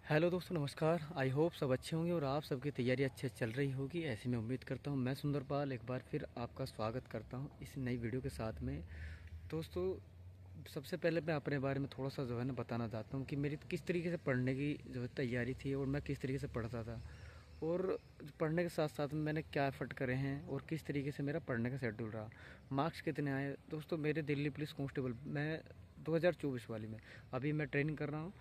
Hello दोस्तों, नमस्कार। I hope सब अच्छे होंगे और आप सबकी तैयारी अच्छे से चल रही होगी, ऐसी मैं उम्मीद करता हूं। मैं सुंदरपाल एक बार फिर आपका स्वागत करता हूं इस नई वीडियो के साथ में। दोस्तों, सबसे पहले मैं अपने बारे में थोड़ा सा जो है ना बताना चाहता हूं कि मेरी किस तरीके से पढ़ने की जो है तैयारी थी और मैं किस तरीके से पढ़ता था, और पढ़ने के साथ साथ में मैंने क्या एफर्ट करे हैं और किस तरीके से मेरा पढ़ने का शेड्यूल रहा। मार्क्स कितने आए दोस्तों मेरे दिल्ली पुलिस कांस्टेबल मैं 2024 वाली में अभी मैं ट्रेनिंग कर रहा हूँ।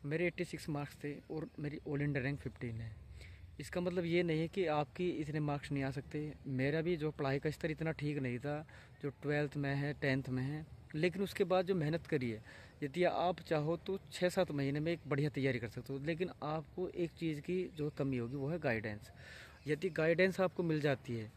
मेरे 86 मार्क्स थे और मेरी ऑल इंडिया रैंक 15 है। इसका मतलब ये नहीं है कि आपकी इतने मार्क्स नहीं आ सकते। मेरा भी जो पढ़ाई का स्तर इतना ठीक नहीं था जो 12th में है, 10th में है, लेकिन उसके बाद जो मेहनत करी है, यदि आप चाहो तो 6-7 महीने में एक बढ़िया तैयारी कर सकते हो। लेकिन आपको एक चीज़ की जो कमी होगी वो है गाइडेंस। यदि गाइडेंस आपको मिल जाती है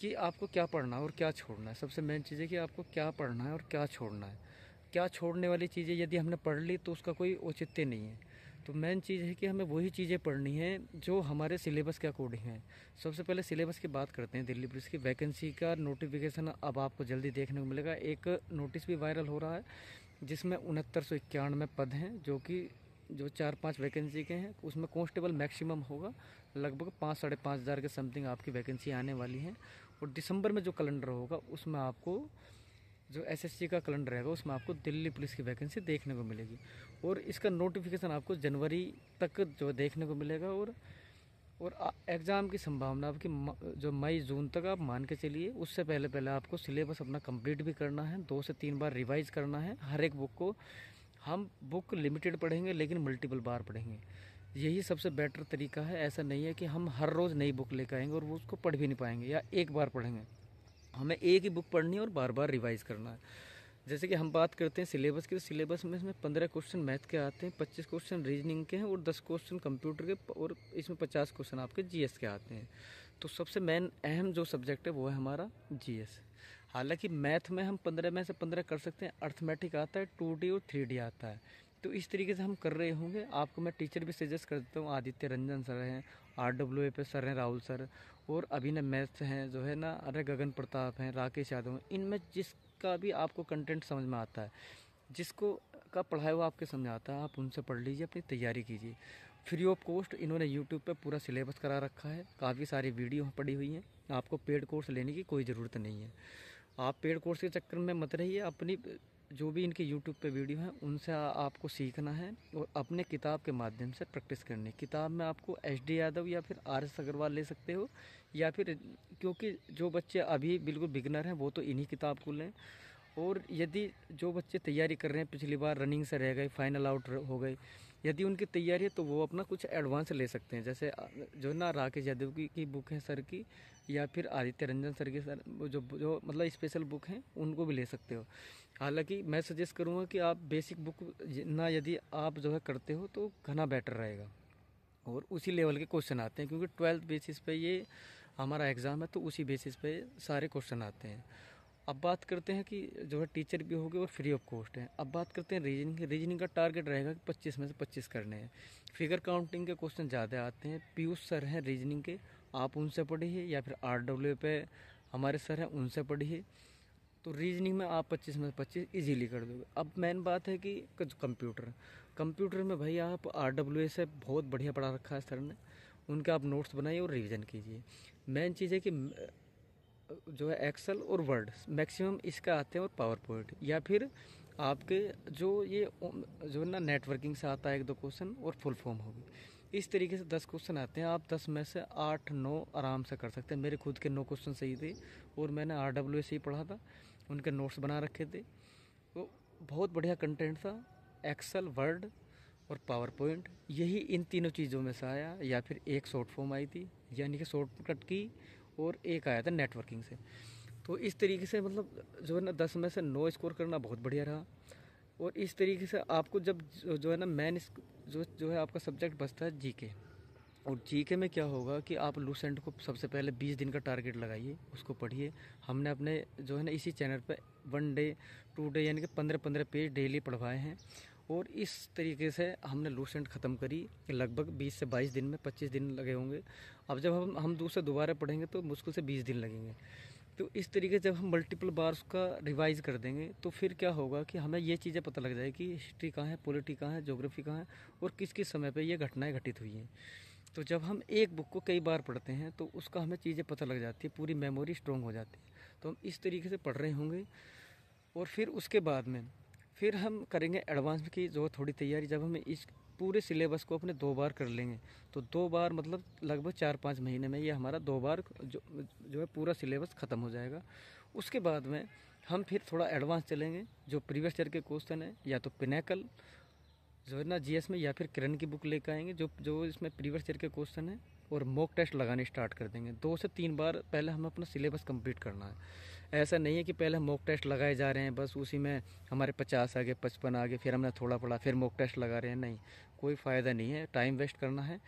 कि आपको क्या पढ़ना है और क्या छोड़ना है, सबसे मेन चीज़ है कि आपको क्या पढ़ना है और क्या छोड़ना है। क्या छोड़ने वाली चीज़ें यदि हमने पढ़ ली तो उसका कोई औचित्य नहीं है। तो मेन चीज़ है कि हमें वही चीज़ें पढ़नी हैं जो हमारे सिलेबस के अकॉर्डिंग हैं। सबसे पहले सिलेबस की बात करते हैं। दिल्ली पुलिस की वैकेंसी का नोटिफिकेशन अब आपको जल्दी देखने को मिलेगा। एक नोटिस भी वायरल हो रहा है जिसमें 6991 पद हैं, जो 4-5 वैकेंसी के हैं। उसमें कांस्टेबल मैक्सिमम होगा, लगभग 5-5.5 हज़ार के समथिंग आपकी वैकेंसी आने वाली है। और दिसंबर में जो कैलेंडर होगा उसमें आपको जो एसएससी का कैलेंडर रहेगा उसमें आपको दिल्ली पुलिस की वैकेंसी देखने को मिलेगी। और इसका नोटिफिकेशन आपको जनवरी तक जो देखने को मिलेगा। और एग्ज़ाम की संभावना आपकी जो मई जून तक आप मान के चलिए। उससे पहले पहले आपको सिलेबस अपना कंप्लीट भी करना है, 2 से 3 बार रिवाइज करना है हर एक बुक को। हम बुक लिमिटेड पढ़ेंगे लेकिन मल्टीपल बार पढ़ेंगे, यही सबसे बेटर तरीका है। ऐसा नहीं है कि हम हर रोज़ नई बुक लेकर आएंगे और वो उसको पढ़ भी नहीं पाएंगे या एक बार पढ़ेंगे। हमें एक ही बुक पढ़नी है और बार बार रिवाइज करना है। जैसे कि हम बात करते हैं सिलेबस की, तो सिलेबस में इसमें 15 क्वेश्चन मैथ के आते हैं, 25 क्वेश्चन रीजनिंग के हैं और 10 क्वेश्चन कंप्यूटर के, और इसमें 50 क्वेश्चन आपके जीएस के आते हैं। तो सबसे मेन अहम जो सब्जेक्ट है वो है हमारा जीएस। हालांकि मैथ में हम 15 में से 15 कर सकते हैं, अर्थमेटिक आता है, 2D और 3D आता है। तो इस तरीके से हम कर रहे होंगे। आपको मैं टीचर भी सजेस्ट कर देता हूँ, आदित्य रंजन सर हैं, RWA पे सर हैं राहुल सर, और अभिनव मैथ हैं जो है ना, अरे गगन प्रताप हैं, राकेश यादव हैं। इनमें जिसका भी आपको कंटेंट समझ में आता है, जिसको का पढ़ाया हुआ आपके समझ आता है, आप उनसे पढ़ लीजिए, अपनी तैयारी कीजिए। फ्री ऑफ कॉस्ट इन्होंने यूट्यूब पे पूरा सिलेबस करा रखा है, काफ़ी सारी वीडियो पड़ी हुई हैं। आपको पेड कोर्स लेने की कोई ज़रूरत नहीं है। आप पेड कोर्स के चक्कर में मत रहिए। अपनी जो भी इनके यूट्यूब पे वीडियो हैं उनसे आपको सीखना है और अपने किताब के माध्यम से प्रैक्टिस करनी है। किताब में आपको HD यादव या फिर RS अग्रवाल ले सकते हो, या फिर क्योंकि जो बच्चे अभी बिल्कुल बिगनर हैं वो तो इन्हीं किताब को लें। और यदि जो बच्चे तैयारी कर रहे हैं, पिछली बार रनिंग से रह गए, फाइनल आउट हो गए, यदि उनकी तैयारी है तो वो अपना कुछ एडवांस ले सकते हैं। जैसे जो ना राकेश यादव की बुक है सर की, या फिर आदित्य रंजन सर की, सर जो जो मतलब स्पेशल बुक हैं उनको भी ले सकते हो। हालांकि मैं सजेस्ट करूँगा कि आप बेसिक बुक ना यदि आप जो है करते हो तो घना बेटर रहेगा। और उसी लेवल के क्वेश्चन आते हैं क्योंकि 12th बेसिस पे ये हमारा एग्ज़ाम है, तो उसी बेसिस पे सारे क्वेश्चन आते हैं। अब बात करते हैं कि जो है टीचर भी होगी और फ्री ऑफ कॉस्ट है। अब बात करते हैं रीजनिंग की। रीजनिंग का टारगेट रहेगा कि 25 में से 25 करने हैं। फिगर काउंटिंग के क्वेश्चन ज़्यादा आते हैं। पीयूष सर हैं रीजनिंग के, आप उनसे पढ़िए, या फिर RWA पे हमारे सर हैं उनसे पढ़िए। तो रीजनिंग में आप 25 में से 25 इजीली कर दोगे। अब मेन बात है कि कंप्यूटर कंप्यूटर में भाई आप RWA से बहुत बढ़िया पढ़ा रखा है सर ने, उनके आप नोट्स बनाइए और रिवीजन कीजिए। मेन चीज़ है कि जो है एक्सेल और वर्ड मैक्सिमम इसका आते हैं, और पावर पॉइंट, या फिर आपके जो ये जो ना नेटवर्किंग से आता है 1-2 क्वेश्चन, और फुल फॉर्म होगी। इस तरीके से 10 क्वेश्चन आते हैं। आप 10 में से 8-9 आराम से कर सकते हैं। मेरे खुद के 9 क्वेश्चन सही थे और मैंने RWA से ही पढ़ा था, उनके नोट्स बना रखे थे। तो बहुत बढ़िया कंटेंट था। एक्सेल, वर्ड और पावर पॉइंट, यही इन तीनों चीज़ों में से आया, या फिर एक शॉर्ट फॉर्म आई थी यानी कि शॉर्टकट की, और एक आया था नेटवर्किंग से। तो इस तरीके से मतलब जो है ना 10 में से 9 स्कोर करना बहुत बढ़िया रहा। और इस तरीके से आपको जब जो है ना मेन जो है आपका सब्जेक्ट बचता है जीके। और जीके में क्या होगा कि आप लूसेंट को सबसे पहले 20 दिन का टारगेट लगाइए, उसको पढ़िए। हमने अपने जो है ना इसी चैनल पे 1 डे 2 डे यानी कि 15-15 पेज डेली पढ़वाए हैं। और इस तरीके से हमने लूसेंट ख़त्म करी लगभग 20 से 22 दिन में, 25 दिन लगे होंगे। अब जब हम दूसरे दोबारा पढ़ेंगे तो मुश्किल से 20 दिन लगेंगे। तो इस तरीके जब हम मल्टीपल बार उसका रिवाइज कर देंगे तो फिर क्या होगा कि हमें ये चीज़ें पता लग जाएगी कि हिस्ट्री कहाँ है, पॉलिटी कहाँ है, ज्योग्राफी कहाँ है और किस किस समय पे ये घटनाएं घटित हुई हैं। तो जब हम एक बुक को कई बार पढ़ते हैं तो उसका हमें चीज़ें पता लग जाती है, पूरी मेमोरी स्ट्रॉन्ग हो जाती है। तो हम इस तरीके से पढ़ रहे होंगे और फिर उसके बाद में फिर हम करेंगे एडवांस की जो थोड़ी तैयारी। जब हम इस पूरे सिलेबस को अपने 2 बार कर लेंगे तो 2 बार मतलब लगभग 4-5 महीने में ये हमारा 2 बार जो है पूरा सिलेबस ख़त्म हो जाएगा। उसके बाद में हम फिर थोड़ा एडवांस चलेंगे। जो प्रीवियस ईयर के क्वेश्चन है या तो पिनेकल जो है ना जीएस में या फिर किरण की बुक लेकर आएंगे जो जो इसमें प्रीवियस ईयर के क्वेश्चन है और मॉक टेस्ट लगाने स्टार्ट कर देंगे। 2 से 3 बार पहले हमें अपना सिलेबस कंप्लीट करना है। ऐसा नहीं है कि पहले हम मॉक टेस्ट लगाए जा रहे हैं, बस उसी में हमारे 50 आ गए, 55 आ गए, फिर हमने थोड़ा पढ़ा फिर मॉक टेस्ट लगा रहे हैं। नहीं, कोई फ़ायदा नहीं है, टाइम वेस्ट करना है।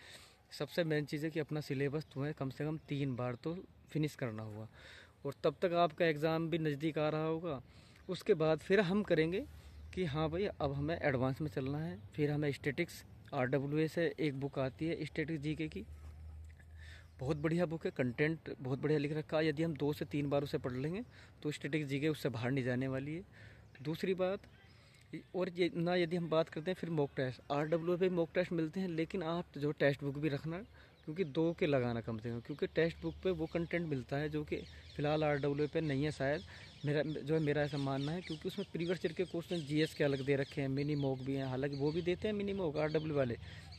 सबसे मेन चीज़ है कि अपना सिलेबस तुम्हें कम से कम 3 बार तो फिनिश करना होगा और तब तक आपका एग्ज़ाम भी नज़दीक आ रहा होगा। उसके बाद फिर हम करेंगे कि हाँ भाई अब हमें एडवांस में चलना है। फिर हमें स्टैटिक्स RWA से एक बुक आती है स्टैटिक्स जीके की, बहुत बढ़िया बुक है, कंटेंट बहुत बढ़िया लिख रखा है। यदि हम 2 से 3 बार उसे पढ़ लेंगे तो स्टैटिक्स जीके उससे बाहर नहीं जाने वाली है। दूसरी बात और ये ना, यदि हम बात करते हैं फिर मॉक टेस्ट, RWA पे मॉक टेस्ट मिलते हैं, लेकिन आप जो टेक्स्ट बुक भी रखना क्योंकि 2 के लगाना कम से कम, क्योंकि टेक्स्ट बुक पे वो कंटेंट मिलता है जो कि फ़िलहाल RWA पे नहीं है शायद। मेरा ऐसा मानना है, क्योंकि उसमें प्रीवियस ईयर के क्वेश्चन जीएस के अलग दे रखे हैं, मिनी मॉक भी हैं, हालांकि वो भी देते हैं मिनी मॉक RWA वाले,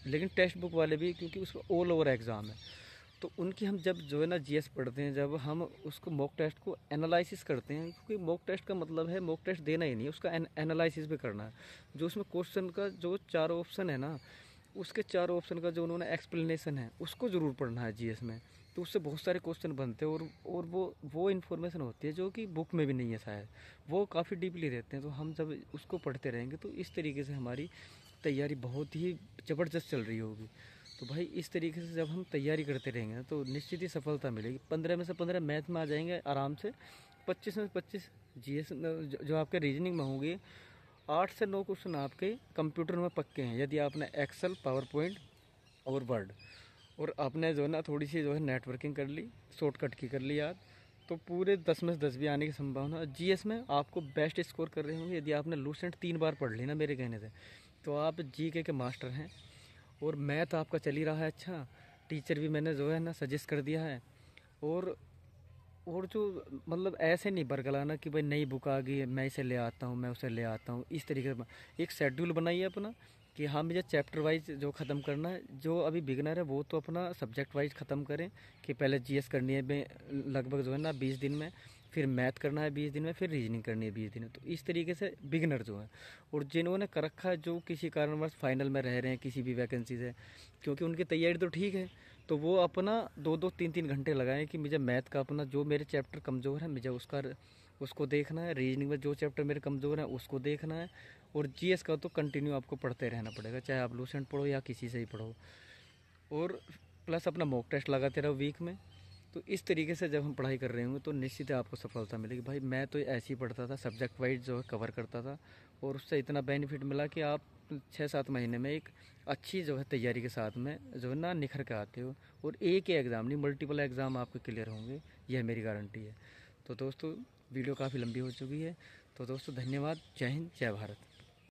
लेकिन टेक्स्ट बुक वाले भी, क्योंकि उसमें ऑल ओवर एग्ज़ाम है। तो उनकी हम जब जो है ना जीएस पढ़ते हैं, जब हम उसको मॉक टेस्ट को एनालिसिस करते हैं, क्योंकि मॉक टेस्ट का मतलब है मॉक टेस्ट देना ही नहीं, उसका एनालिसिस भी करना है। जो उसमें क्वेश्चन का जो 4 ऑप्शन है ना, उसके 4 ऑप्शन का जो उन्होंने एक्सप्लेनेशन है उसको ज़रूर पढ़ना है जीएस में। तो उससे बहुत सारे क्वेश्चन बनते हैं और वो इन्फॉर्मेशन होती है जो कि बुक में भी नहीं है शायद, वो काफ़ी डीपली रहते हैं। तो हम जब उसको पढ़ते रहेंगे तो इस तरीके से हमारी तैयारी बहुत ही ज़बरदस्त चल रही होगी। तो भाई इस तरीके से जब हम तैयारी करते रहेंगे तो निश्चित ही सफलता मिलेगी। 15 में से 15 मैथ में आ जाएंगे आराम से, 25 में से 25 जीएस जो आपके रीजनिंग में होंगे। 8 से 9 क्वेश्चन आपके कंप्यूटर में पक्के हैं, यदि आपने एक्सेल, पावर पॉइंट और वर्ड और आपने जो है ना थोड़ी सी जो है नेटवर्किंग कर ली, शॉर्टकट की कर ली याद, तो पूरे 10 में से 10 भी आने की संभावना। जीएस में आपको बेस्ट स्कोर कर रहे होंगे। यदि आपने लूसेंट 3 बार पढ़ ली ना मेरे कहने से, तो आप जीके के मास्टर हैं। और मैथ आपका चल ही रहा है अच्छा, टीचर भी मैंने जो है ना सजेस्ट कर दिया है। और और जो मतलब ऐसे नहीं बरगलाना कि भाई नई बुक आ गई है मैं इसे ले आता हूँ, मैं उसे ले आता हूँ, इस तरीके से एक शेड्यूल बनाइए अपना कि हाँ मुझे चैप्टर वाइज जो ख़त्म करना है। जो अभी बिगनर है वो तो अपना सब्जेक्ट वाइज ख़त्म करें कि पहले जीएस करनी है लगभग जो है ना 20 दिन में, फिर मैथ करना है 20 दिन में, फिर रीजनिंग करनी है 20 दिन में। तो इस तरीके से बिगनर जो है, और जिन्होंने कर रखा है जो किसी कारणवश फाइनल में रह रहे हैं किसी भी वैकेंसी से, क्योंकि उनकी तैयारी तो ठीक है, तो वो अपना 2-2 3-3 घंटे लगाएं कि मुझे मैथ का अपना जो मेरे चैप्टर कमज़ोर है मुझे उसको देखना है, रीजनिंग में जो चैप्टर मेरे कमज़ोर है उसको देखना है, और जीएस का तो कंटिन्यू आपको पढ़ते रहना पड़ेगा, चाहे आप लूसेंट पढ़ो या किसी से ही पढ़ो, और प्लस अपना मॉक टेस्ट लगाते रहो वीक में। तो इस तरीके से जब हम पढ़ाई कर रहे होंगे तो निश्चित है आपको सफलता मिलेगी। भाई मैं तो ऐसे ही पढ़ता था, सब्जेक्ट वाइज जो है कवर करता था, और उससे इतना बेनिफिट मिला कि आप 6-7 महीने में एक अच्छी जो है तैयारी के साथ में जो है ना निखर के आते हो, और एक ही एग्ज़ाम नहीं मल्टीपल एग्ज़ाम आपके क्लियर होंगे, यह मेरी गारंटी है। तो दोस्तों वीडियो काफ़ी लंबी हो चुकी है, तो दोस्तों धन्यवाद। जय हिंद, जय भारत।